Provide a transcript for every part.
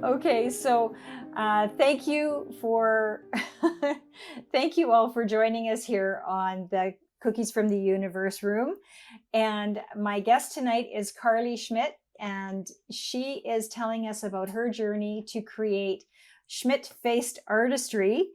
Okay, so thank you for thank you all for joining us here on the Cookies from the Universe room. And my guest tonight is Carly Schmidt, and she is telling us about her journey to create Schmidt-faced artistry.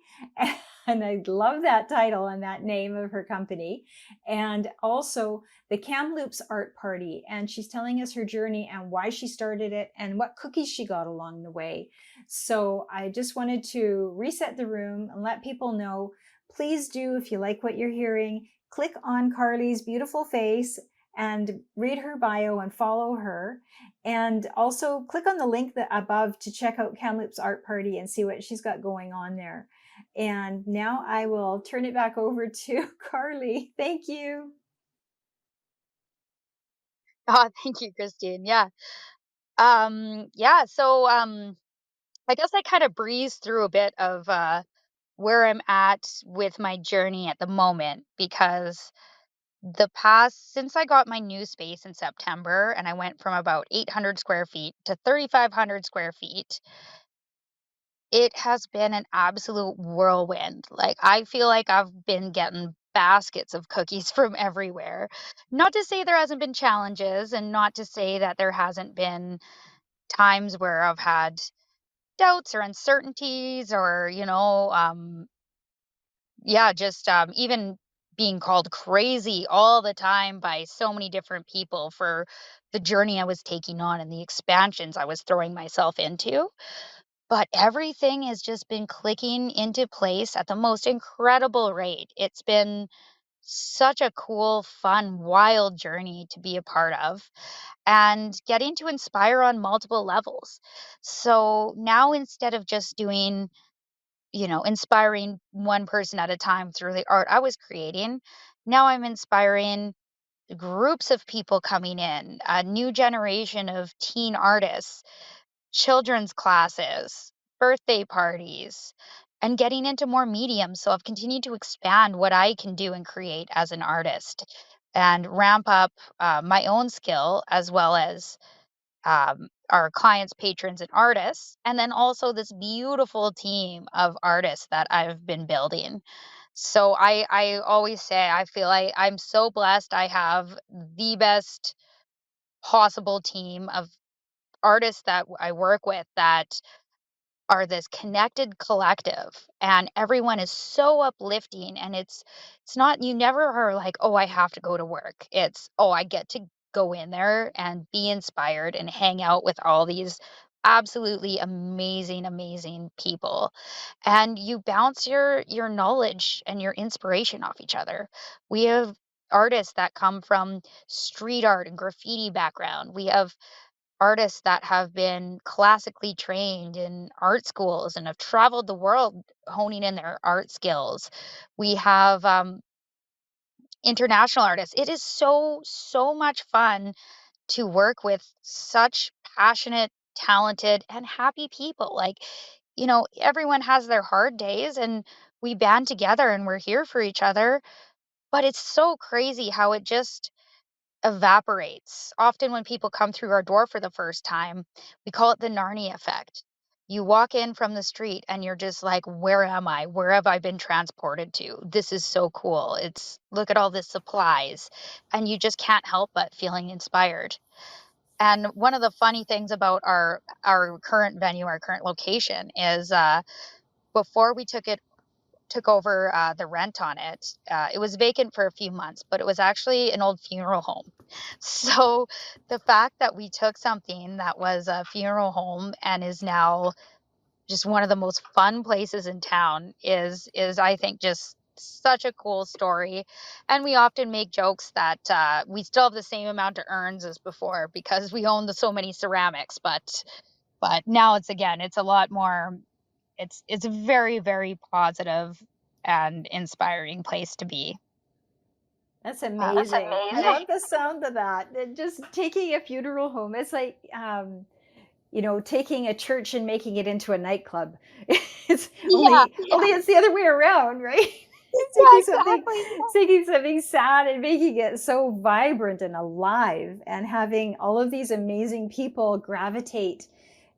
And I love that title and that name of her company. And also the Kamloops Art Party. And she's telling us her journey and why she started it and what cookies she got along the way. So I just wanted to reset the room and let people know, please do, if you like what you're hearing, click on Carly's beautiful face and read her bio and follow her. And also click on the link above to check out Kamloops Art Party and see what she's got going on there. And now I will turn it back over to Carly. Thank you. Oh, thank you, Christine. Yeah. Yeah, so I guess I kind of breezed through a bit of where I'm at with my journey at the moment because since I got my new space in September and I went from about 800 square feet to 3,500 square feet, it has been an absolute whirlwind. Like, I feel like I've been getting baskets of cookies from everywhere. Not to say there hasn't been challenges and not to say that there hasn't been times where I've had doubts or uncertainties or, yeah, just even being called crazy all the time by so many different people for the journey I was taking on and the expansions I was throwing myself into. But everything has just been clicking into place at the most incredible rate. It's been such a cool, fun, wild journey to be a part of and getting to inspire on multiple levels. So now instead of just doing, inspiring one person at a time through the art I was creating, now I'm inspiring groups of people coming in, a new generation of teen artists, children's classes, birthday parties, and getting into more mediums. So I've continued to expand what I can do and create as an artist and ramp up my own skill as well as our clients, patrons, and artists. And then also this beautiful team of artists that I've been building. So I always say I feel like I'm so blessed. I have the best possible team of artists that I work with that are this connected collective, and everyone is so uplifting, and it's not, you never are like, oh, I have to go to work. It's, oh, I get to go in there and be inspired and hang out with all these absolutely amazing people, and you bounce your knowledge and your inspiration off each other. We have artists that come from street art and graffiti background. We have artists that have been classically trained in art schools and have traveled the world honing in their art skills. We have international artists. It is so much fun to work with such passionate, talented, and happy people. Like, everyone has their hard days and we band together and we're here for each other. But it's so crazy how it just evaporates. Often when people come through our door for the first time, we call it the Narnia effect. You walk in from the street and you're just like, where am I? Where have I been transported to? This is so cool. It's, look at all this supplies. And you just can't help but feeling inspired. And one of the funny things about our current venue, our current location is before we took over the rent on it. It was vacant for a few months, but it was actually an old funeral home. So the fact that we took something that was a funeral home and is now just one of the most fun places in town is I think just such a cool story. And we often make jokes that we still have the same amount of urns as before because we own so many ceramics, but now it's a lot more, it's a very positive and inspiring place to be. That's That's amazing. I amazing. love the sound of that. Just taking a funeral home, it's like, taking a church and making it into a nightclub. It's Yeah, only it's the other way around, right? It's yeah, taking something, exactly. taking something sad and making it so vibrant and alive, and having all of these amazing people gravitate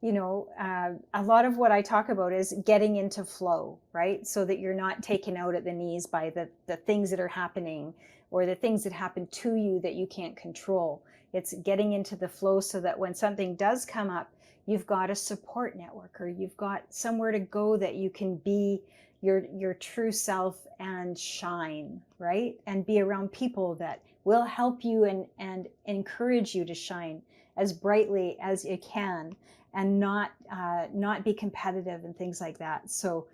a lot of what I talk about is getting into flow, right? So that you're not taken out at the knees by the things that are happening or the things that happen to you that you can't control. It's getting into the flow so that when something does come up, you've got a support network or you've got somewhere to go that you can be your true self and shine, right? And be around people that will help you and encourage you to shine as brightly as you can and not be competitive and things like that. So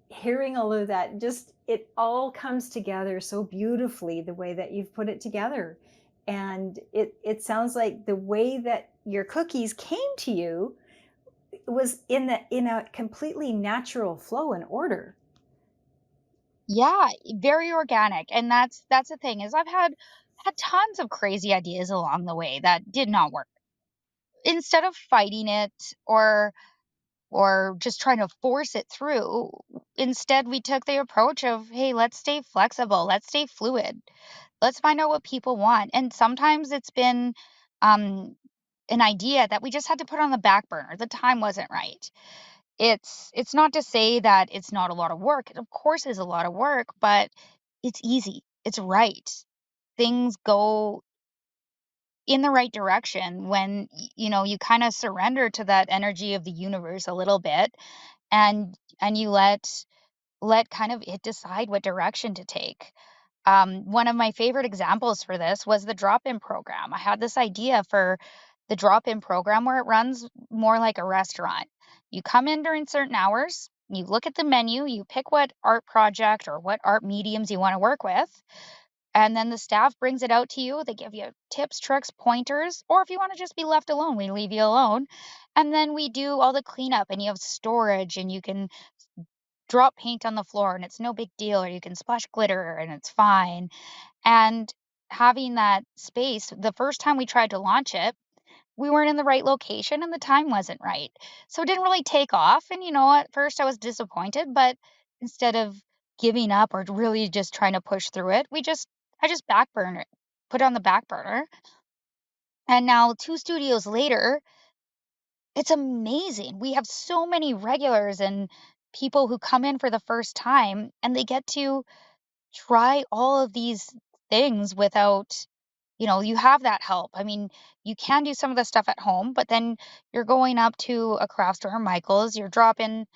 hearing all of that, just it all comes together so beautifully the way that you've put it together. And it sounds like the way that your cookies came to you was in a completely natural flow and order. Yeah, very organic, and that's the thing is I've had tons of crazy ideas along the way that did not work. Instead of fighting it or just trying to force it through, instead we took the approach of, "Hey, let's stay flexible, let's stay fluid. Let's find out what people want." And sometimes it's been um an idea that we just had to put on the back burner. The time wasn't right. It's not to say that it's not a lot of work. It of course is a lot of work, but it's easy. It's right. Things go in the right direction when you kind of surrender to that energy of the universe a little bit, and you let kind of it decide what direction to take. One of my favorite examples for this was the drop-in program. I had this idea for the drop-in program where it runs more like a restaurant. You come in during certain hours, you look at the menu, you pick what art project or what art mediums you want to work with, and then the staff brings it out to you. They give you tips, tricks, pointers, or if you want to just be left alone, we leave you alone. And then we do all the cleanup, and you have storage, and you can drop paint on the floor, and it's no big deal, or you can splash glitter, and it's fine. And having that space, the first time we tried to launch it, we weren't in the right location and the time wasn't right. So it didn't really take off. And at first I was disappointed, but instead of giving up or really just trying to push through it, I just back burner it, put it on the back burner. And now 2 studios later, it's amazing. We have so many regulars and people who come in for the first time and they get to try all of these things without, you have that help. I mean, you can do some of the stuff at home, but then you're going up to a craft store, Michael's, you're dropping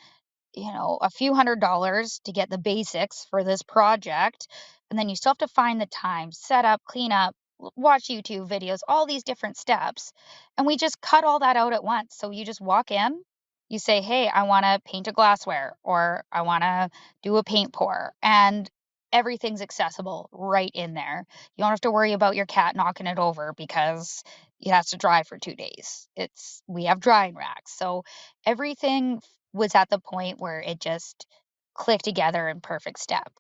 a few $100s to get the basics for this project. And then you still have to find the time, set up, clean up, watch YouTube videos, all these different steps. And we just cut all that out at once. So you just walk in, you say, "Hey, I want to paint a glassware or I want to do a paint pour." And everything's accessible right in there. You don't have to worry about your cat knocking it over because it has to dry for 2 days. We have drying racks. So everything was at the point where it just clicked together in perfect step.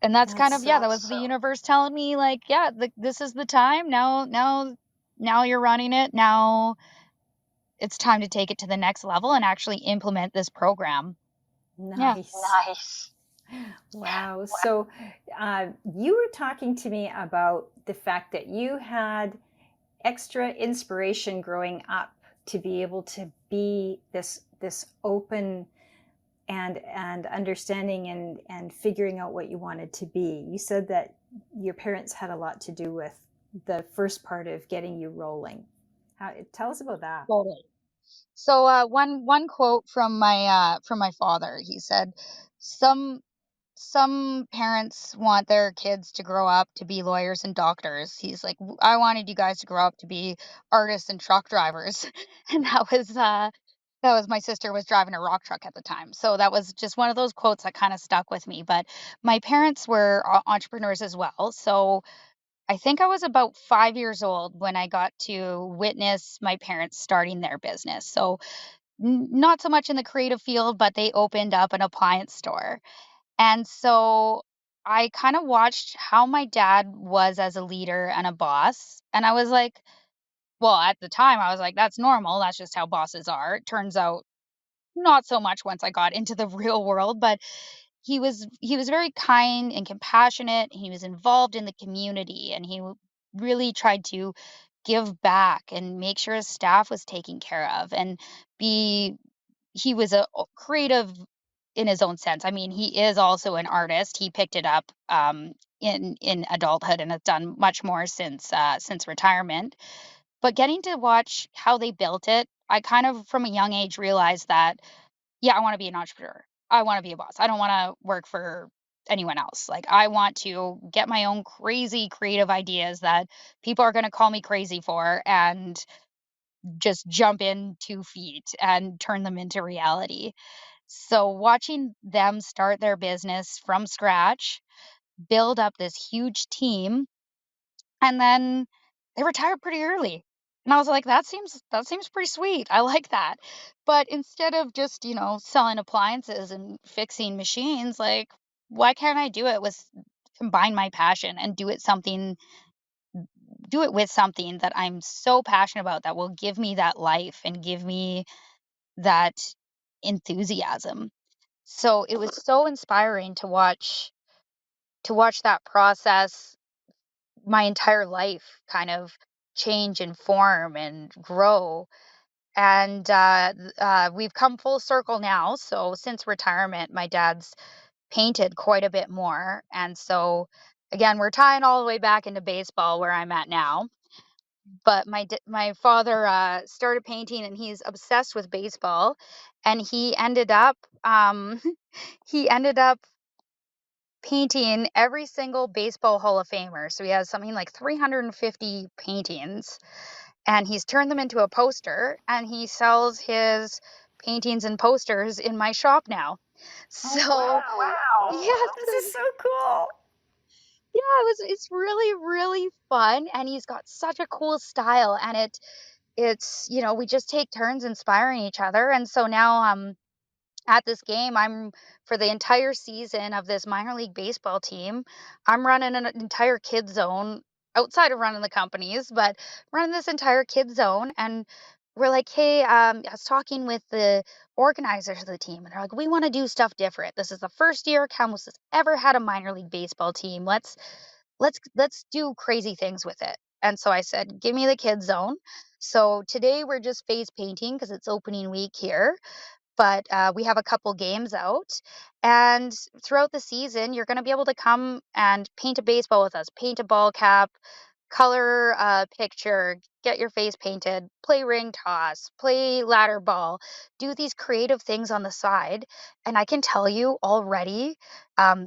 And that's kind That's of yeah, that so was the universe telling me like, "Yeah, this is the time. Now you're running it. Now it's time to take it to the next level and actually implement this program." Yeah. nice. Wow. So you were talking to me about the fact that you had extra inspiration growing up to be able to be this open and understanding and figuring out what you wanted to be. You said that your parents had a lot to do with the first part of getting you rolling. Tell us about that. Totally. So one quote from my father, he said, "Some some parents want their kids to grow up to be lawyers and doctors." He's like, I wanted you guys to grow up to be artists and truck drivers." And that was my sister was driving a rock truck at the time. So that was just one of those quotes that kind of stuck with me. But my parents were entrepreneurs as well. So I think I was about 5 years old when I got to witness my parents starting their business. So not so much in the creative field, but they opened up an appliance store. And so I kind of watched how my dad was as a leader and a boss. And I was like, well, at the time, I was like, that's normal. That's just how bosses are. It turns out not so much once I got into the real world, but he was very kind and compassionate. He was involved in the community and really tried to give back and make sure his staff was taken care of and be he was a creative in his own sense. I mean, he is also an artist. He picked it up in adulthood and has done much more since retirement. But getting to watch how they built it, I kind of from a young age realized that yeah, I want to be an entrepreneur. I want to be a boss. I don't want to work for anyone else. Like I want to get my own crazy creative ideas that people are going to call me crazy for and just jump in 2 feet and turn them into reality. So watching them start their business from scratch, build up this huge team, and then they retired pretty early. And I was like, that seems pretty sweet. I like that. But instead of just, selling appliances and fixing machines, like why can't I combine my passion and do it with something that I'm so passionate about that will give me that life and give me that enthusiasm. So it was so inspiring to watch that process, my entire life kind of change and form and grow. And we've come full circle now. So since retirement, my dad's painted quite a bit more. And so again, we're tying all the way back into baseball where I'm at now. But my father started painting, and he's obsessed with baseball, and he ended up painting every single baseball Hall of Famer. So he has something like 350 paintings, and he's turned them into a poster, and he sells his paintings and posters in my shop now. Oh, So wow. yeah, This is so cool. yeah, it's really really fun, and he's got such a cool style, and it's we just take turns inspiring each other. And so now at this game, I'm for the entire season of this minor league baseball team, I'm running an entire kid zone outside of running the companies, but running this entire kid zone. And we're like, hey, I was talking with the organizers of the team, and they're like, we want to do stuff different. This is the first year Kamloops has ever had a minor league baseball team. Let's do crazy things with it. And so I said, give me the kid zone. So today we're just face painting because it's opening week here, but we have a couple games out. And throughout the season, you're going to be able to come and paint a baseball with us, paint a ball cap, color a picture, get your face painted, play ring toss, play ladder ball, do these creative things on the side. And I can tell you already,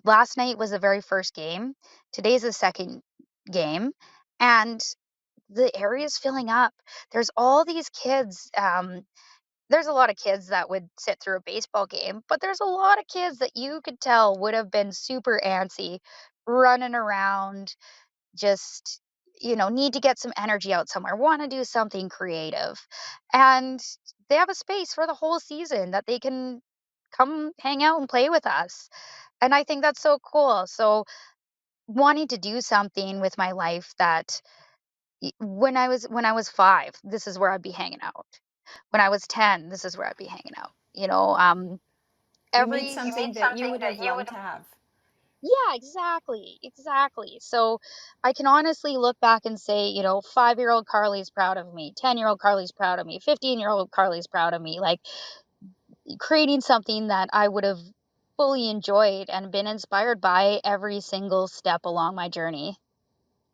last night was the very first game. Today's the second game. And the area is filling up. There's all these kids. There's a lot of kids that would sit through a baseball game, but there's a lot of kids that you could tell would have been super antsy, running around, just, need to get some energy out somewhere, want to do something creative. And they have a space for the whole season that they can come hang out and play with us. And I think that's so cool. So, wanting to do something with my life that when I was 5, this is where I'd be hanging out. When I was 10, this is where I'd be hanging out. You made You made something that you something would that have you would loved to have. Yeah, exactly. Exactly. So I can honestly look back and say, 5-year-old Carly's proud of me, 10-year-old Carly's proud of me, 15-year-old Carly's proud of me. Like creating something that I would have fully enjoyed and been inspired by every single step along my journey.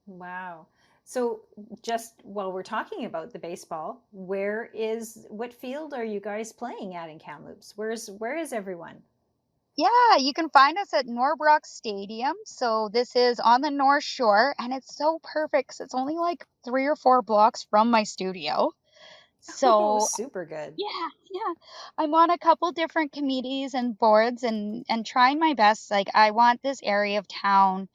Wow. So, just while we're talking about the baseball, what field are you guys playing at in Kamloops? Where is everyone? Yeah, you can find us at NorBrock Stadium. So this is on the North Shore, and it's so perfect 'cause it's only like 3 or 4 blocks from my studio. Oh, So super good. yeah, yeah. I'm on a couple different committees and boards and trying my best. Like I want this area of town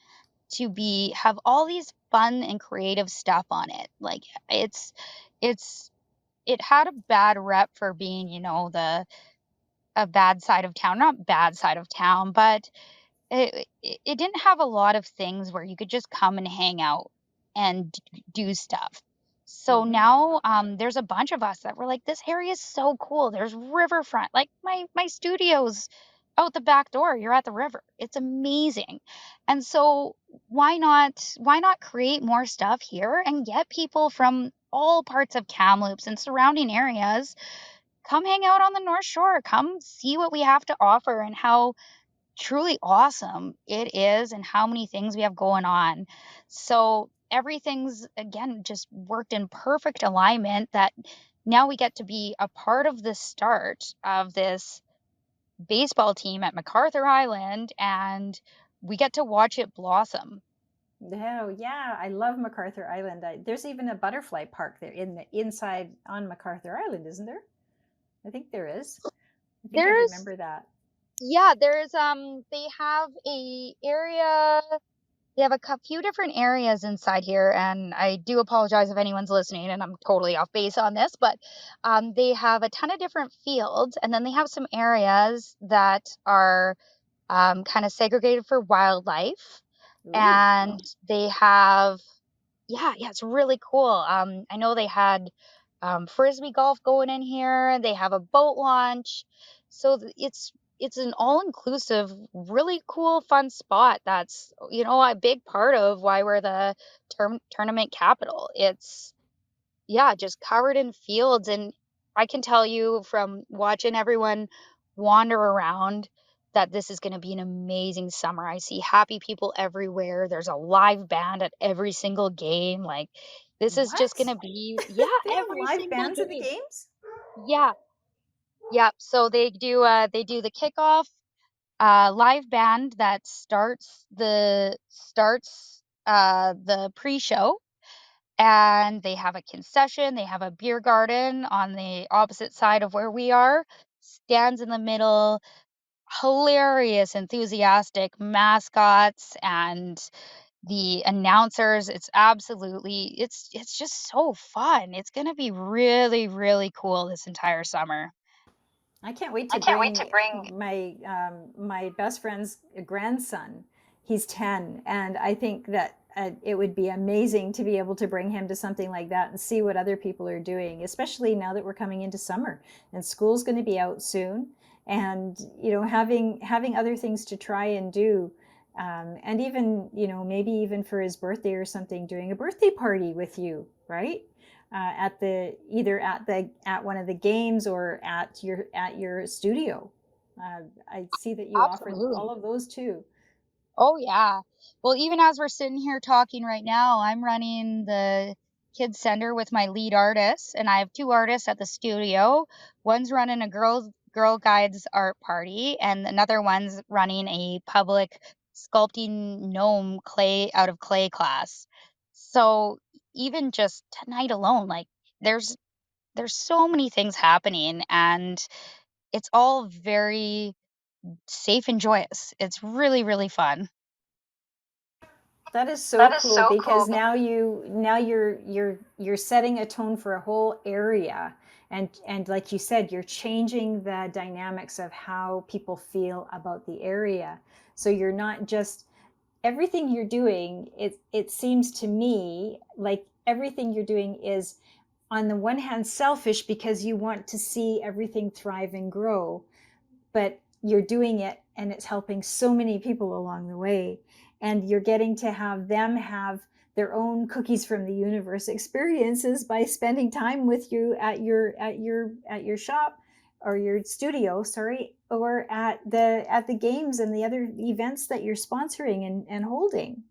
to be have all these fun and creative stuff on it. Like it's it had a bad rep for being, the a bad side of town, not bad side of town, but it didn't have a lot of things where you could just come and hang out and do stuff. So Hmm. now there's a bunch of us that were like, this area is so cool. There's riverfront. Like my studio's out the back door. You're at the river. It's amazing. And so why not create more stuff here and get people from all parts of Kamloops and surrounding areas, come hang out on the North Shore. Come see what we have to offer and how truly awesome it is and how many things we have going on. So everything's again just worked in perfect alignment that now we get to be a part of the start of this baseball team at MacArthur Island and we get to watch it blossom. Oh, yeah, I love MacArthur Island. There's even a butterfly park there in the inside on MacArthur Island, isn't there? I think there is. I think I There's remember that. yeah, there's they have a area. They have few different areas inside here, and I do apologize if anyone's listening, and I'm totally off base on this, but they have a ton of different fields, and then they have some areas that are kind of segregated for wildlife, Ooh, and they have yeah, it's really cool. I know they had frisbee golf going in here. They have a boat launch, so it's an all-inclusive, really cool, fun spot. That's a big part of why we're the tournament capital. It's yeah, just covered in fields. And I can tell you from watching everyone wander around that this is going to be an amazing summer. I see happy people everywhere. There's a live band at every single game. Like, this is just going what? to be, yeah, They have every live single bands at the game. games? Yeah. Yeah. So they do the kickoff live band that starts the pre-show, and they have a concession, they have a beer garden on the opposite side of where we are, stands in the middle, hilarious, enthusiastic mascots and the announcers. It's just so fun. It's going to be really, really cool this entire summer. I can't wait I to can't wait to bring bring my best friend's grandson. He's 10, and I think that it would be amazing to be able to bring him to something like that and see what other people are doing, especially now that we're coming into summer and school's going to be out soon, and having other things to try and do. And even, maybe even for his birthday or something, doing a birthday party with you, right? At the either at one of the games or at your studio. I see that you offer absolutely. all of those too. Oh yeah. Well, even as we're sitting here talking right now, I'm running the kids center with my lead artist, and I have two artists at the studio. One's running a girl guides art party, and another one's running a public sculpting gnome clay out of clay class. So even just tonight alone, like there's there's so many things happening, and it's all very safe and joyous. It's really, really fun. That is so That is cool so cool. because now you're setting a tone for a whole area, and like you said, you're changing the dynamics of how people feel about the area. So you're not just everything you're doing, it seems to me like everything you're doing is on the one hand selfish because you want to see everything thrive and grow, but you're doing it and it's helping so many people along the way, and you're getting to have them have their own cookies from the universe experiences by spending time with you at your shop or your studio, sorry, or at the games and the other events that you're sponsoring and holding.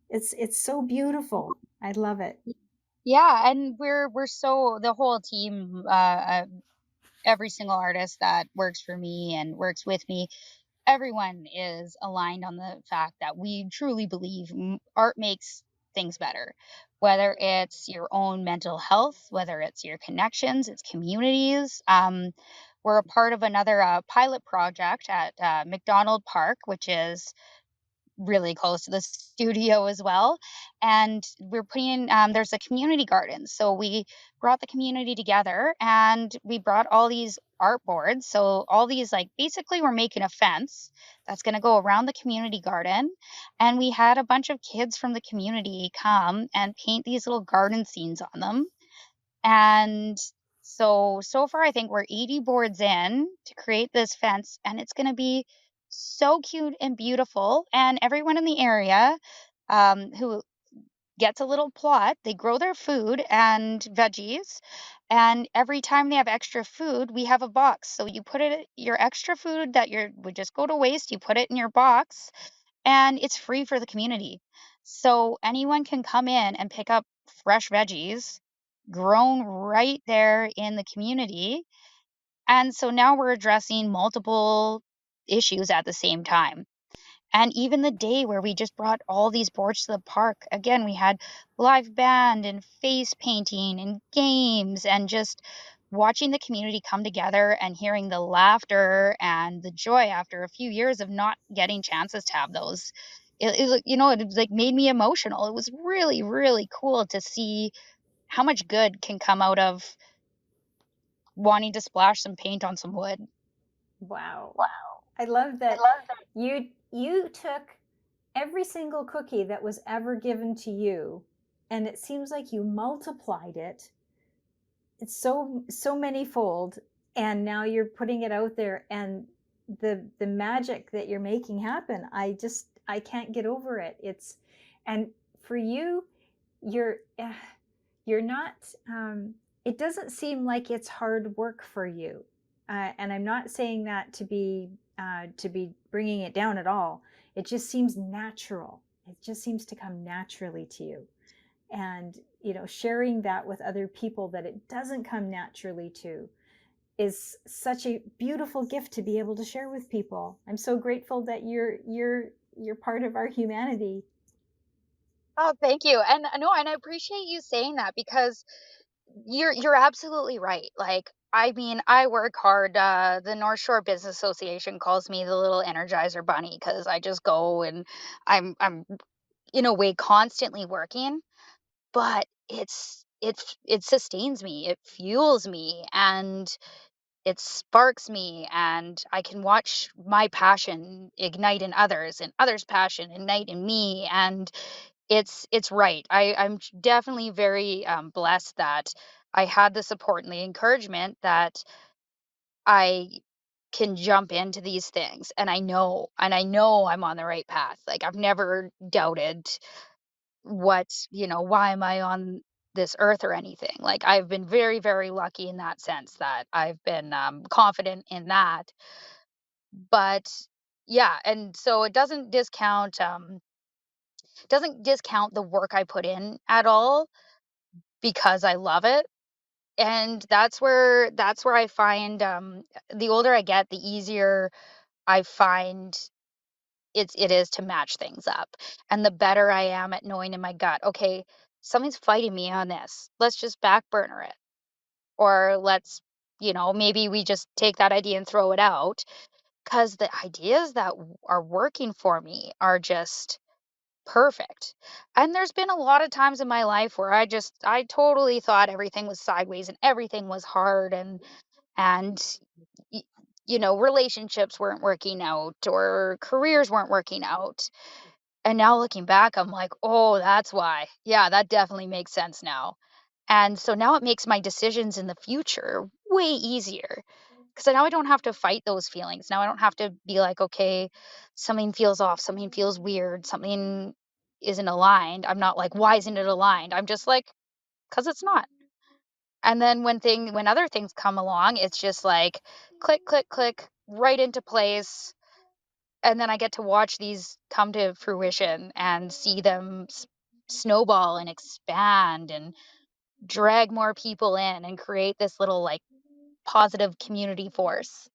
It's so beautiful. I love it. Yeah, and we're so the whole team, every single artist that works for me and works with me, everyone is aligned on the fact that we truly believe art makes things better. Whether it's your own mental health, whether it's your connections, it's communities. We're a part of another pilot project at McDonald Park, which is really close to the studio as well. And we're putting in, there's a community garden. So we brought the community together and we brought all these art boards. So all these, like, basically, we're making a fence that's going to go around the community garden. And we had a bunch of kids from the community come and paint these little garden scenes on them. And so far, I think we're 80 boards in to create this fence, and it's going to be so cute and beautiful. And everyone in the area who gets a little plot. They grow their food and veggies, and every time they have extra food, we have a box. So you put it your extra food that would just go to waste, you put it in your box, and it's free for the community. So anyone can come in and pick up fresh veggies grown right there in the community. And so now we're addressing multiple issues at the same time. And even the day where we just brought all these boards to the park, again, we had live band and face painting and games and just watching the community come together and hearing the laughter and the joy after a few years of not getting chances to have those. It like made me emotional. It was really, really cool to see how much good can come out of wanting to splash some paint on some wood. Wow. Wow. I love I that love that. you took every single cookie that was ever given to you, and it seems like you multiplied it. It's so manyfold, and now you're putting it out there, and the magic that you're making happen, I can't get over it. It's and for you, you're you're not it doesn't seem like it's hard work for you, and I'm not saying that to be bringing it down at all. It just seems natural. It just seems to come naturally to you, and sharing that with other people that it doesn't come naturally to is such a beautiful gift to be able to share with people. I'm so grateful that you're part of our humanity. Oh, thank you. And no, and I appreciate you saying that because you're absolutely right. Like, I mean, I work hard. The North Shore Business Association calls me the little Energizer Bunny because I just go and I'm in a way constantly working, but it sustains me, it fuels me, and it sparks me, and I can watch my passion ignite in others and others' passion ignite in me. And it's right. I'm definitely very blessed that I had the support and the encouragement that I can jump into these things, and I know I'm on the right path. Like, I've never doubted why am I on this earth or anything. Like, I've been very, very lucky in that sense that I've been confident in that. But yeah, and so it doesn't discount the work I put in at all because I love it. And that's where I find the older I get, the easier I find it is to match things up. And the better I am at knowing in my gut, okay, something's fighting me on this. Let's just back burner it. Or maybe we just take that idea and throw it out. Because the ideas that are working for me are just perfect. And there's been a lot of times in my life where I totally thought everything was sideways and everything was hard, and y- relationships weren't working out or careers weren't working out. And now looking back, I'm like, "Oh, that's why. Yeah, that definitely makes sense now." And so now it makes my decisions in the future way easier because now I don't have to fight those feelings. Now I don't have to be like, "Okay, something feels off, something feels weird, something isn't aligned." I'm not like, "Why isn't it aligned?" I'm just like, "'Cause it's not." And then when other things come along, it's just like click, click, click, right into place. And then I get to watch these come to fruition and see them snowball and expand and drag more people in and create this little like positive community force.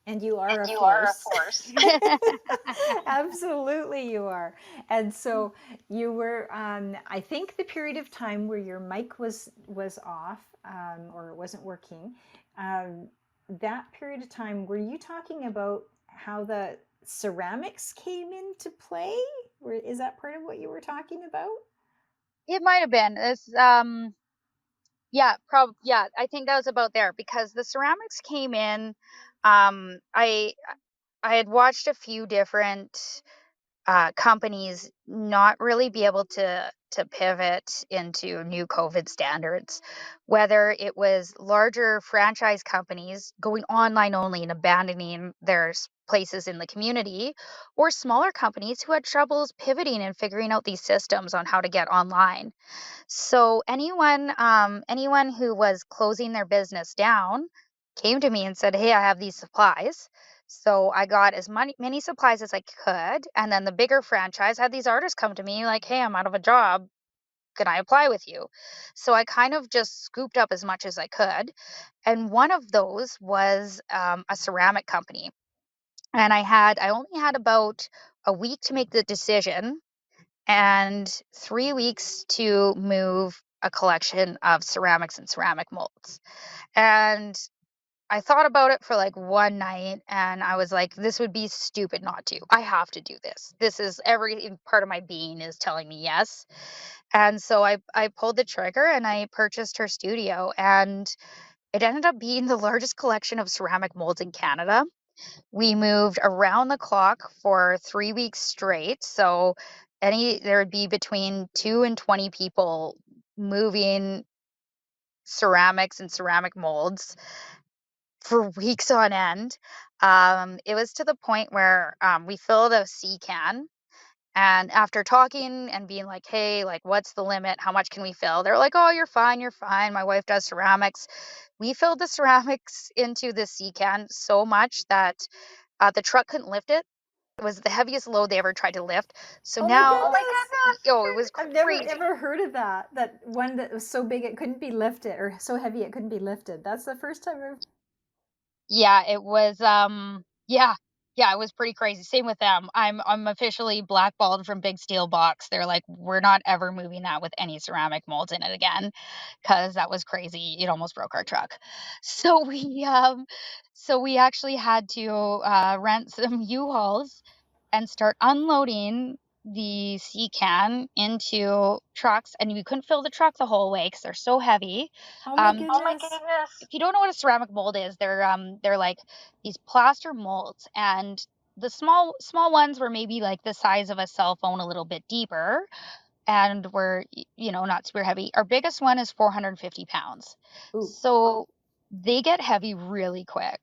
And you are And a you are a force. force. Absolutely, you are. And so you were, I think, the period of time where your mic was off, or it wasn't working. Um, that period of time, were you talking about how the ceramics came into play? Is that part of what you were talking about? It might have been. Yeah, I think that was about there because the ceramics came in. Um, I I had watched a few different companies not really be able to to pivot into new COVID standards, whether it was larger franchise companies going online only and abandoning their places in the community, or smaller companies who had troubles pivoting and figuring out these systems on how to get online. So anyone who was closing their business down came to me and said, "Hey, I have these supplies." So I got as many supplies as I could, and then the bigger franchise had these artists come to me like, "Hey, I'm out of a job. Can I apply with you?" So I kind of just scooped up as much as I could, and one of those was a ceramic company. And I only had about a week to make the decision and 3 weeks to move a collection of ceramics and ceramic molds. And I thought about it for like one night and I was like, this would be stupid not to. I have to do this. This is every part of my being is telling me yes. And so I pulled the trigger and I purchased her studio, and it ended up being the largest collection of ceramic molds in Canada. We moved around the clock for 3 weeks straight. So there would be between 2 and 20 people moving ceramics and ceramic molds for weeks on end. It was to the point where we filled a sea can. And after talking and being like, hey, like, what's the limit? How much can we fill? They're like, oh, you're fine. You're fine. My wife does ceramics. We filled the ceramics into the sea can so much that the truck couldn't lift it. It was the heaviest load they ever tried to lift. So Oh my now, goodness. it was I've never crazy. ever heard of that. That one that was so big it couldn't be lifted, or so heavy it couldn't be lifted. That's the first time I've. Yeah, it was yeah. Yeah, it was pretty crazy. Same with them. I'm officially blackballed from Big Steel Box. They're like, we're not ever moving that with any ceramic molds in it again, because that was crazy. It almost broke our truck. So we actually had to rent some U-Hauls and start unloading the sea can into trucks, and we couldn't fill the truck the whole way because they're so heavy. Oh my Oh my goodness. goodness. If you don't know what a ceramic mold is, they're like these plaster molds, and the small ones were maybe like the size of a cell phone, a little bit deeper, and were not super heavy. Our biggest one is 450 pounds. Ooh. So they get heavy really quick.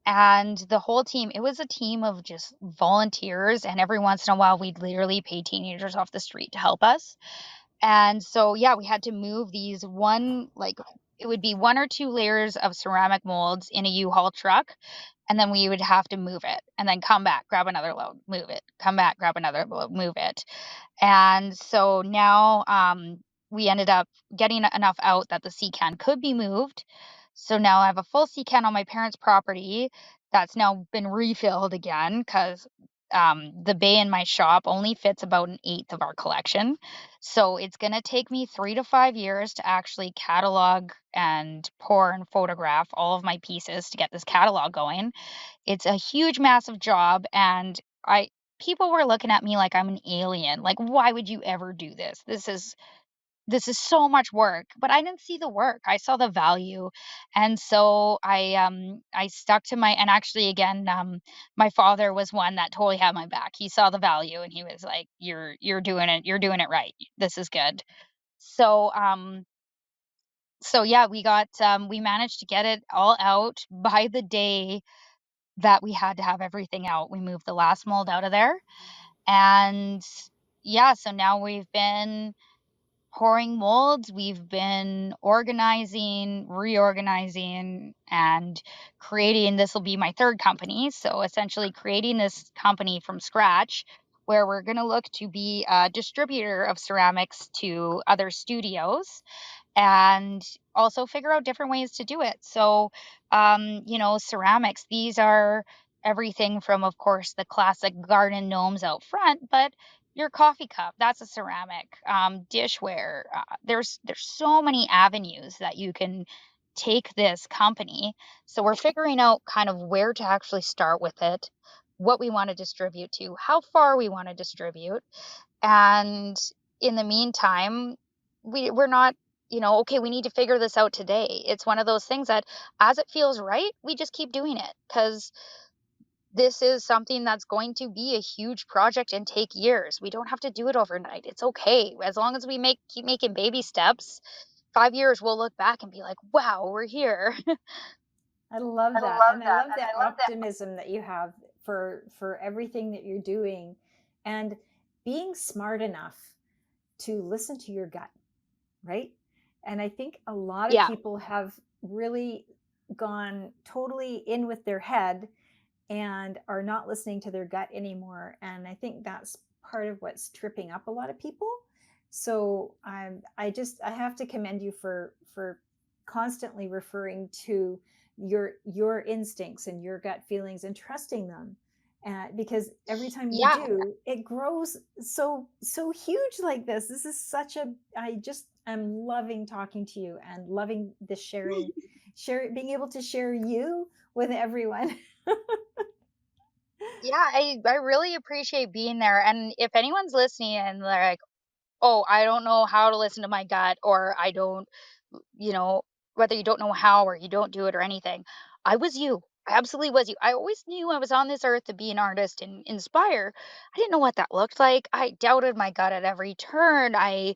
And the whole team, it was a team of just volunteers, and every once in a while we'd literally pay teenagers off the street to help us. And so, yeah, we had to move these it would be 1 or 2 layers of ceramic molds in a U-Haul truck. And then we would have to move it and then come back, grab another load, move it, come back, grab another load, move it. And so now we ended up getting enough out that the sea can could be moved. So now I have a full sea can on my parents' property that's now been refilled again because the bay in my shop only fits about an eighth of our collection. So it's going to take me 3 to 5 years to actually catalog and pour and photograph all of my pieces to get this catalog going. It's a huge, massive job, and I people were looking at me like I'm an alien. Like, why would you ever do this? This is so much work. But I didn't see the work. I saw the value. And so I stuck to my and actually again, my father was one that totally had my back. He saw the value and he was like, you're doing it. You're doing it right. This is good. So yeah, we managed to get it all out by the day that we had to have everything out. We moved the last mold out of there. And yeah, so now we've been pouring molds, we've been organizing, reorganizing, and creating this will be my third company. So essentially creating this company from scratch where we're going to look to be a distributor of ceramics to other studios and also figure out different ways to do it. So, ceramics, these are everything from, of course, the classic garden gnomes out front, but your coffee cup, that's a ceramic. Dishware, there's so many avenues that you can take this company. So we're figuring out kind of where to actually start with it, what we want to distribute to, how far we want to distribute, and in the meantime, we're not, okay, we need to figure this out today. It's one of those things that as it feels right, we just keep doing it because this is something that's going to be a huge project and take years. We don't have to do it overnight. It's okay. As long as we keep making baby steps, 5 years we'll look back and be like, "Wow, we're here." I love I that. love And I that. love And the I love that. optimism that you have for everything that you're doing, and being smart enough to listen to your gut, right? And I think a lot of Yeah. people have really gone totally in with their head and are not listening to their gut anymore. And I think that's part of what's tripping up a lot of people. So I have to commend you for constantly referring to your instincts and your gut feelings and trusting them. Because every time you Yeah. do, it grows so huge like this. This is such a I'm loving talking to you and loving the being able to share you with everyone. Yeah, I really appreciate being there, and if anyone's listening and they're like, "Oh, I don't know how to listen to my gut," or I don't, you know, whether you don't know how or you don't do it or anything, I was you. I absolutely was you. I always knew I was on this earth to be an artist and inspire. I didn't know what that looked like. I doubted my gut at every turn. I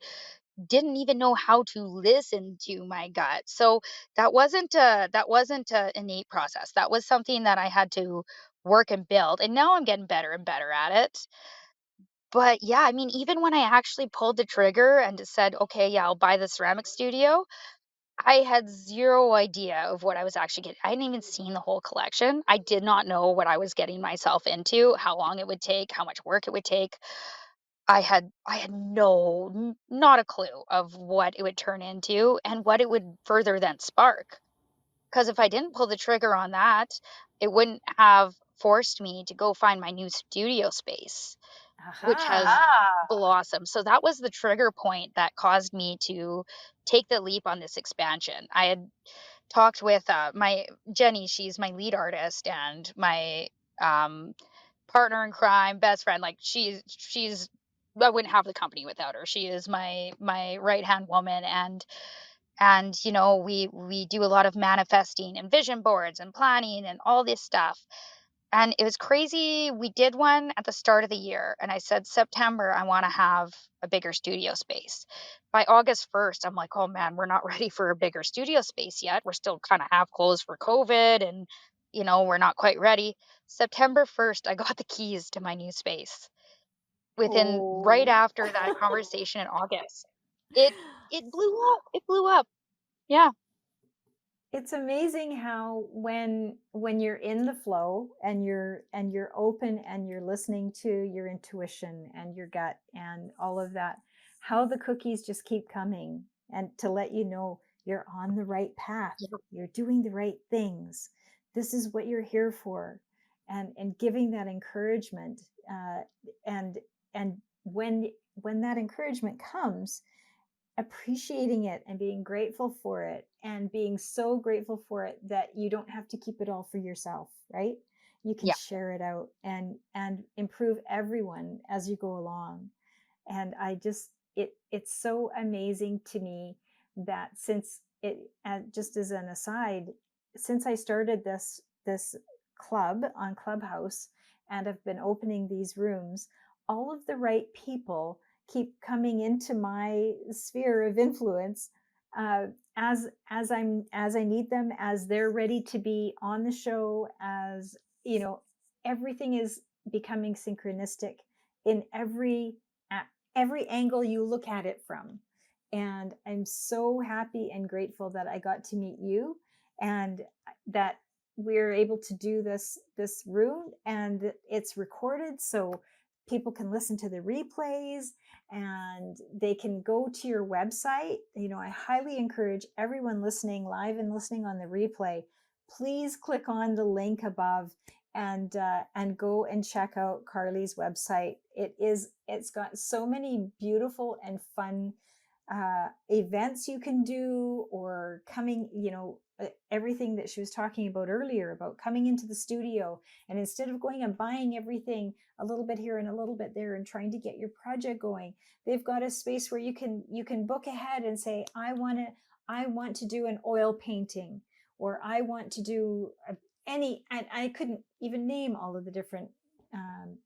didn't even know how to listen to my gut. So that wasn't a innate process. That was something that I had to work and build. And now I'm getting better and better at it. But yeah, I mean, even when I actually pulled the trigger and just said, okay, yeah, I'll buy the ceramic studio, I had zero idea of what I was actually getting. I hadn't even seen the whole collection. I did not know what I was getting myself into, how long it would take, how much work it would take. I had not a clue of what it would turn into and what it would further then spark. Because if I didn't pull the trigger on that, it wouldn't have forced me to go find my new studio space, which has blossomed. So that was the trigger point that caused me to take the leap on this expansion. I had talked with my Jenny, she's my lead artist and my um, partner in crime, best friend. Like she's I wouldn't have the company without her. She is my right hand woman, and we do a lot of manifesting and vision boards and planning and all this stuff. And it was crazy. We did one at the start of the year, and I said, September, I want to have a bigger studio space. By August 1st, I'm like, oh man, we're not ready for a bigger studio space yet. We're still kind of half closed for COVID, and, we're not quite ready. September 1st, I got the keys to my new space within right Oh. after that conversation in August. It, it blew up. It blew up. Yeah. It's amazing how when you're in the flow and you're open and you're listening to your intuition and your gut and all of that, how the cookies just keep coming and to let you know you're on the right path, Yeah. you're doing the right things, this is what you're here for, and giving that encouragement, and and when that encouragement comes, appreciating it and being grateful for it, and being so grateful for it that you don't have to keep it all for yourself, right? You can Yeah. share it out and improve everyone as you go along. And I just it's so amazing to me that since it, just as an aside, since I started this club on Clubhouse and have been opening these rooms, all of the right people keep coming into my sphere of influence, uh, as I need them, as they're ready to be on the show, as you know, everything is becoming synchronistic in every angle you look at it from. And I'm so happy and grateful that I got to meet you, and that we're able to do this room, and it's recorded so people can listen to the replays, and they can go to your website. I highly encourage everyone listening live and listening on the replay, please click on the link above and go and check out Carly's website. It's got so many beautiful and fun events you can do, or coming, everything that she was talking about earlier about coming into the studio, and instead of going and buying everything a little bit here and a little bit there and trying to get your project going, they've got a space where you can book ahead and say, I want to do an oil painting, or I want to do and I couldn't even name all of the different um,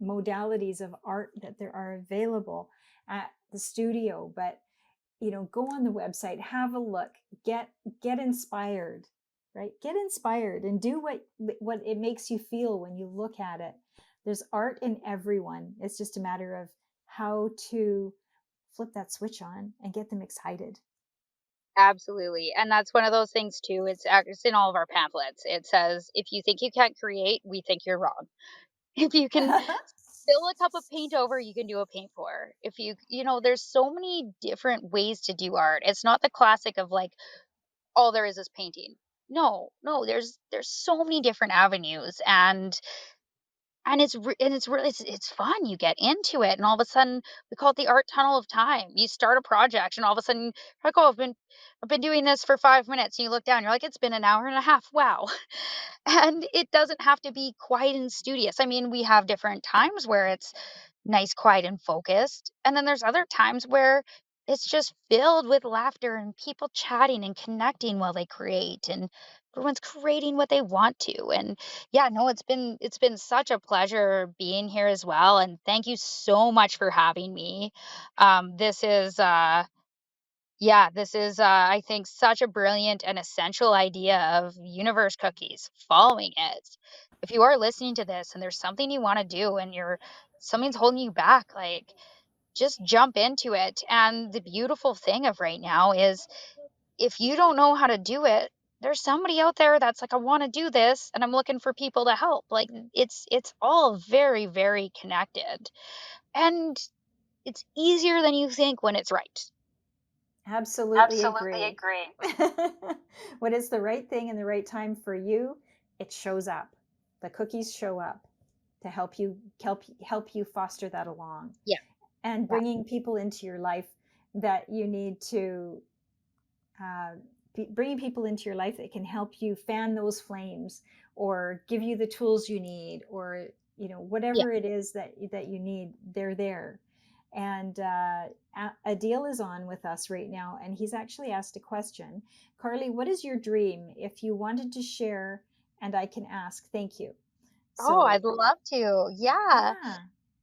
modalities of art that there are available at the studio. But go on the website, have a look, get inspired, right? Get inspired and do what it makes you feel when you look at it. There's art in everyone. It's just a matter of how to flip that switch on and get them excited. Absolutely, and that's one of those things too, it's in all of our pamphlets. It says, "If you think you can't create, we think you're wrong." If you can spill a cup of paint over, you can do a paint pour. If there's so many different ways to do art. It's not the classic of, like, all there is painting. No, no, there's so many different avenues, and it's really it's fun. You get into it, and all of a sudden, we call it the art tunnel of time. You start a project, and all of a sudden, you're like, "Oh, I've been doing this for 5 minutes." And you look down, you're like, "It's been an hour and a half. Wow!" And it doesn't have to be quiet and studious. I mean, we have different times where it's nice, quiet, and focused, and then there's other times where it's just filled with laughter and people chatting and connecting while they create, and everyone's creating what they want to. And yeah, no, it's been such a pleasure being here as well, and thank you so much for having me. This is yeah, this is, I think, such a brilliant and essential idea of universe cookies, following it. If you are listening to this and there's something you want to do and something's holding you back, like, just jump into it. And the beautiful thing of right now is, if you don't know how to do it, there's somebody out there that's like, "I want to do this and I'm looking for people to help." Like, it's all very, very connected. And it's easier than you think when it's right. Absolutely Absolutely agree. agree. When it's the right thing and the right time for you, it shows up. The cookies show up to help you foster that along, Yeah. and Yeah. bringing people into your life that you need to uh, bringing people into your life that can help you fan those flames or give you the tools you need, or Yeah. whatever it is that you need, they're there. And Adil is on with us right now, and he's actually asked a question. Carly, what is your dream? If you wanted to share, and I can ask, thank you. Oh, So I'd love to. Yeah. yeah.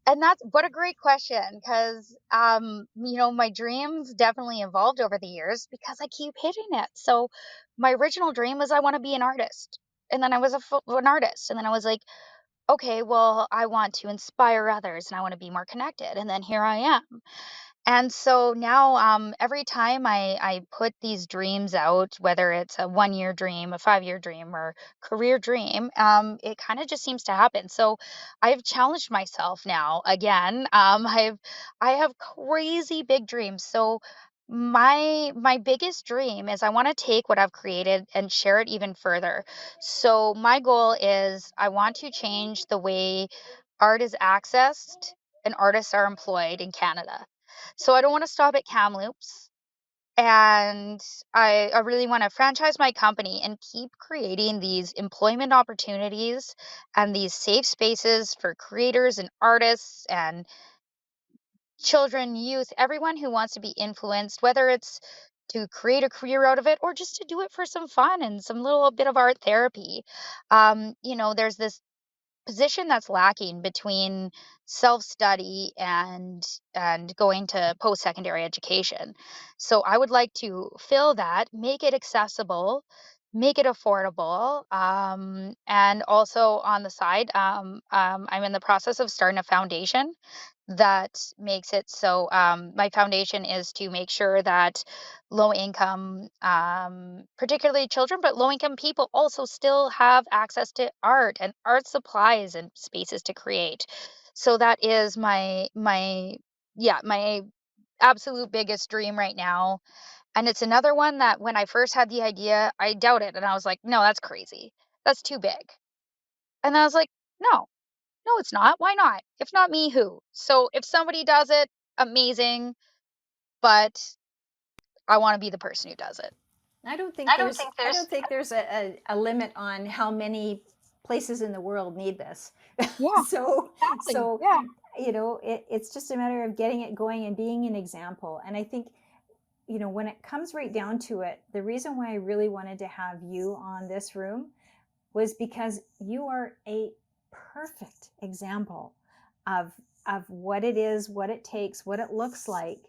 And that's what a great question, because my dreams definitely evolved over the years because I keep hitting it. So my original dream was, I want to be an artist. And then I was an artist. And then I was like, okay, well, I want to inspire others and I want to be more connected. And then here I am. And so now, every time I put these dreams out, whether it's a 1 year dream, a 5 year dream, or career dream, it kind of just seems to happen. So I've challenged myself now again. I have crazy big dreams. So my biggest dream is, I want to take what I've created and share it even further. So my goal is, I want to change the way art is accessed and artists are employed in Canada. So I don't want to stop at Kamloops. And I really want to franchise my company and keep creating these employment opportunities and these safe spaces for creators and artists and children, youth, everyone who wants to be influenced, whether it's to create a career out of it or just to do it for some fun and some little bit of art therapy. There's this position that's lacking between self-study and going to post-secondary education. So I would like to fill that, make it accessible, make it affordable, and also on the side, I'm in the process of starting a foundation that makes it so, my foundation is to make sure that low income, particularly children, but low income people also still have access to art and art supplies and spaces to create. So that is my absolute biggest dream right now. And it's another one that, when I first had the idea, I doubted and I was like, no, that's crazy. That's too big. And then I was like, no, no, it's not. Why not? If not me, who? So if somebody does it, amazing. But I want to be the person who does it. I don't think I there's. don't think there's a limit on how many places in the world need this. Yeah, so exactly. so Yeah. it's just a matter of getting it going and being an example. And I think, when it comes right down to it, the reason why I really wanted to have you on this room was because you are a perfect example of what it is, what it takes, what it looks like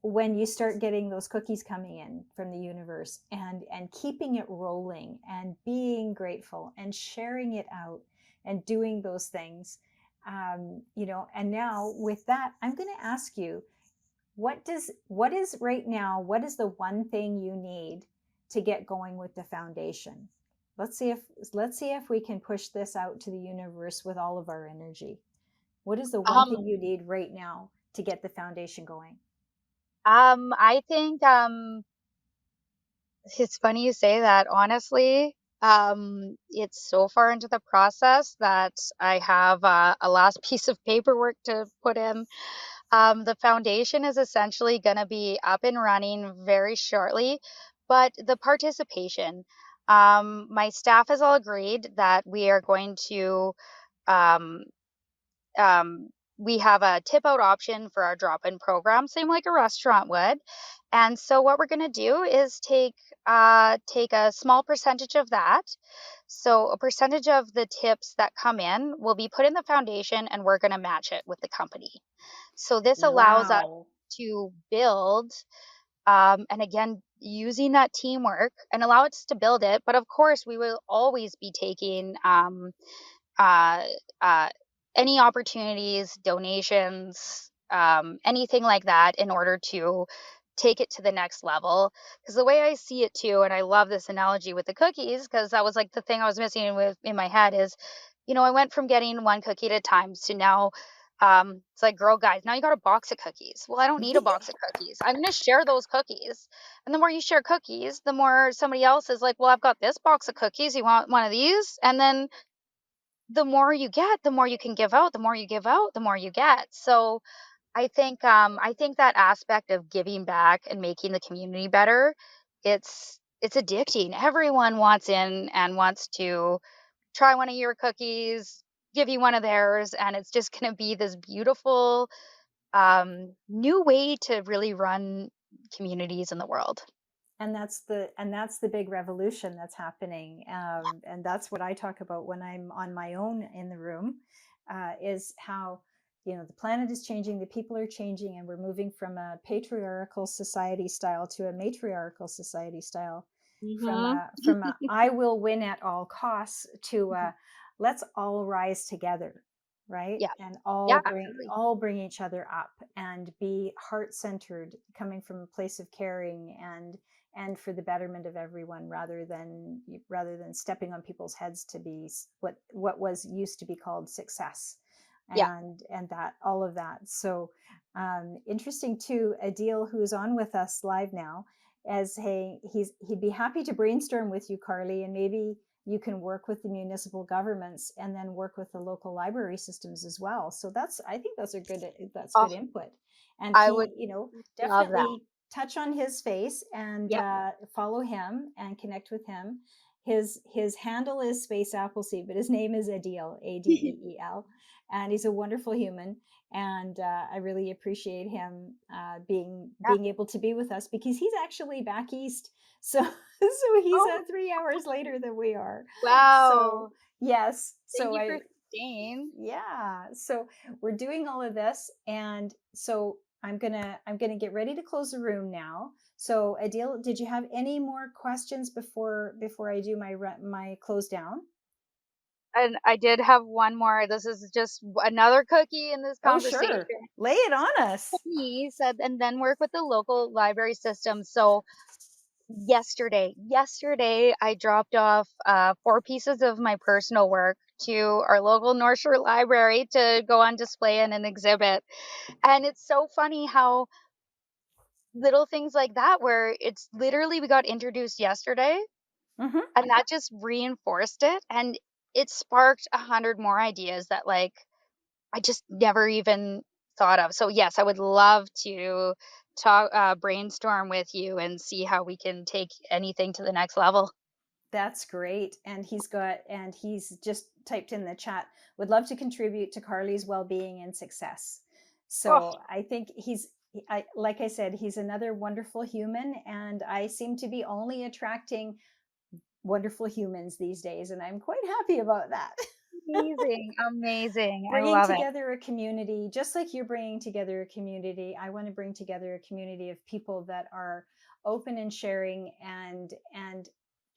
when you start getting those cookies coming in from the universe, and keeping it rolling and being grateful and sharing it out and doing those things. And now with that, I'm going to ask you, what is right now, what is the one thing you need to get going with the foundation? Let's see if we can push this out to the universe with all of our energy. What is the one Um, thing you need right now to get the foundation going? I think, it's funny you say that. Honestly, it's so far into the process that I have a last piece of paperwork to put in. The foundation is essentially going to be up and running very shortly, but the participation, my staff has all agreed that we are going to, um, um, we have a tip out option for our drop in program, same like a restaurant would. And so what we're going to do is take a small percentage of that. So a percentage of the tips that come in will be put in the foundation, and we're going to match it with the company. So this allows us Wow. to build, and again, using that teamwork and allow us to build it. But of course, we will always be taking, uh, uh, any opportunities, donations, anything like that in order to take it to the next level. Because the way I see it too, and I love this analogy with the cookies, because that was like the thing I was missing with in my head is, I went from getting one cookie at a time to now, it's like, girl, guys, now you got a box of cookies. Well, I don't need a box of cookies. I'm going to share those cookies. And the more you share cookies, the more somebody else is like, well, I've got this box of cookies. You want one of these? And then the more you get, the more you can give out, the more you give out, the more you get. So I think that aspect of giving back and making the community better, it's addicting. Everyone wants in and wants to try one of your cookies, give you one of theirs, and it's just going to be this beautiful, new way to really run communities in the world. And that's the big revolution that's happening, and that's what I talk about when I'm on my own in the room, is how the planet is changing, the people are changing, and we're moving from a patriarchal society style to a matriarchal society style, from Hmm. a I will win at all costs to let's all rise together, right? Yeah, And yeah, absolutely. all bring each other up and be heart centered, coming from a place of caring and for the betterment of everyone, rather than stepping on people's heads to be what was used to be called success, Yeah. and that all of that. So interesting too, Adil, who's on with us live now, as hey, he'd be happy to brainstorm with you, Carly, and maybe you can work with the municipal governments and then work with the local library systems as well. So I think that's Oh, good input. And I would he, love that. definitely touch on his face and Yep. follow him and connect with him. His handle is Space Appleseed, but his name is Adeel, Adeel, and he's a wonderful human. And I really appreciate him Yeah. being able to be with us, because he's actually back east. So so he's Oh, 3 hours later than we are. So wow. yes, Thank so you for I staying. yeah, so we're doing all of this, and so I'm gonna get ready to close the room now. So Adil, did you have any more questions before I do my close down? And I did have one more. This is just another cookie in this Oh conversation. sure, lay it on us. He said, and then work with the local library system. So yesterday, I dropped off 4 pieces of my personal work to our local North Shore Library to go on display in an exhibit. And it's so funny how little things like that, where it's literally we got introduced yesterday, Hmm. and that just reinforced it, and it sparked 100 more ideas that, like, I just never even thought of. So yes, I would love to talk, brainstorm with you and see how we can take anything to the next level. That's great. And he's just typed in the chat, would love to contribute to Carly's well-being and success. Oh, So I think like I said, he's another wonderful human, and I seem to be only attracting wonderful humans these days, and I'm quite happy about that. Amazing, amazing. I Bringing love it. together a community, just like you're bringing together a community, I want to bring together a community of people that are open and sharing, and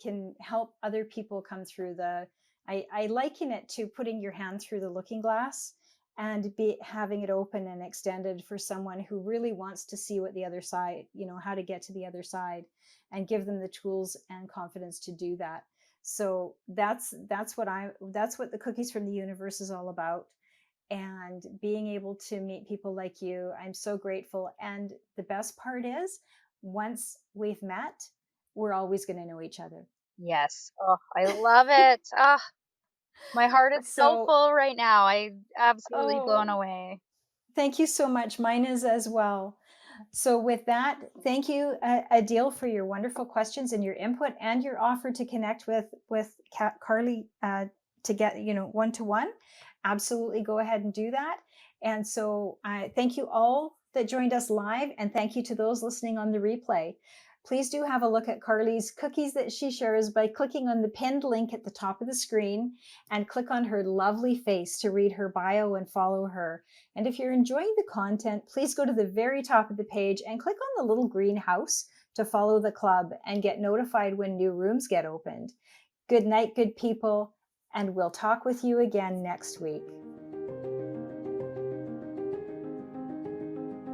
can help other people come through the, I liken it to putting your hand through the looking glass and be having it open and extended for someone who really wants to see what the other side, how to get to the other side, and give them the tools and confidence to do that. So that's what the Cookies from the Universe is all about. And being able to meet people like you, I'm so grateful. And the best part is, once we've met, we're always going to know each other. Yes. Oh, I love it. Ah, my heart is so So, full right now. I absolutely blown oh, away. thank you so much. Mine is as well. So, with that, thank you, Adil, for your wonderful questions and your input, and your offer to connect with Carly, to get, one to one. Absolutely, go ahead and do that. And so, thank you all that joined us live, and thank you to those listening on the replay. Please do have a look at Carly's cookies that she shares by clicking on the pinned link at the top of the screen, and click on her lovely face to read her bio and follow her. And if you're enjoying the content, please go to the very top of the page and click on the little green house to follow the club and get notified when new rooms get opened. Good night, good people, and we'll talk with you again next week.